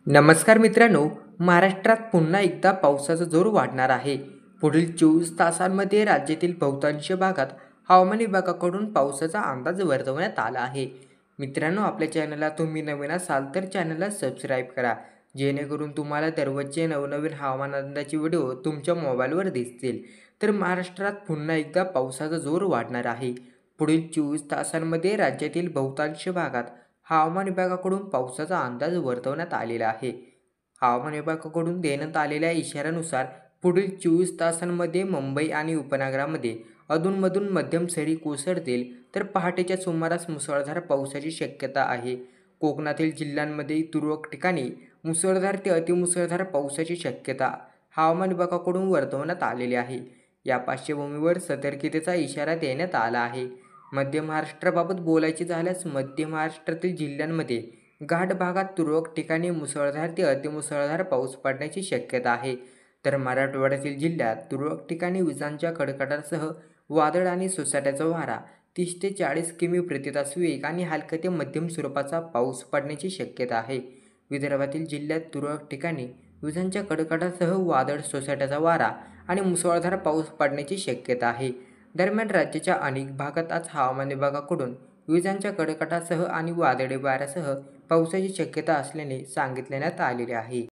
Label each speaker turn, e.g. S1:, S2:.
S1: नमस्कार मित्रांनो, महाराष्ट्रात पुन्हा एकदा पावसाचा जोर वाढणार आहे. पुढील 24 तासांमध्ये राज्यातील बहुतांश भागात हवामान विभागाकडून पावसाचा अंदाज वर्तवण्यात आला आहे. मित्रांनो, आपल्या चॅनलला तुम्ही नवीन असाल तर चॅनलला सबस्क्राईब करा, जेणेकरून तुम्हाला दररोजचे नवनवीन हवामान अंदाजाचे व्हिडिओ तुमच्या मोबाईलवर दिसतील. तर महाराष्ट्रात पुन्हा एकदा पावसाचा जोर वाढणार आहे. पुढील 24 तासांमध्ये राज्यातील बहुतांश भागात हवामान विभागाकडून पावसाचा अंदाज वर्तवण्यात आलेला आहे. हवामान विभागाकडून देण्यात आलेल्या इशाऱ्यानुसार पुढील 24 तासांमध्ये मुंबई आणि उपनगरामध्ये अधूनमधून मध्यम सरी कोसळतील, तर पहाटेच्या सुमारास मुसळधार पावसाची शक्यता आहे. कोकणातील जिल्ह्यांमध्ये तुरळक ठिकाणी मुसळधार ते अतिमुसळधार पावसाची शक्यता हवामान विभागाकडून वर्तवण्यात आलेली आहे. या पार्श्वभूमीवर सतर्कतेचा इशारा देण्यात आला आहे. मध्य महाराष्ट्राबाबत बोलायचे झाल्यास मध्य महाराष्ट्रातील जिल्ह्यांमध्ये घाट भागात तुरळक ठिकाणी मुसळधार ते अतिमुसळधार पाऊस पडण्याची शक्यता आहे. तर मराठवाड्यातील जिल्ह्यात तुरळक ठिकाणी विजांच्या कडकडाटासह वादळ आणि सोसाट्याचा वारा 30 ते 40 किमी प्रति तास वेगाने हलका ते मध्यम स्वरूपाचा पाऊस पडण्याची शक्यता आहे. विदर्भातील जिल्ह्यात तुरळक ठिकाणी विजांच्या कडकडाटासह वादळ, सोसाट्याचा वारा आणि मुसळधार पाऊस पडण्याची शक्यता आहे. दरम्यान राज्याच्या अनेक भागात आज हवामान विभागाकडून विजांच्या कडकडाटासह आणि वादळी वाऱ्यासह पावसाची शक्यता असल्याने सांगितण्यात आलेले आहे.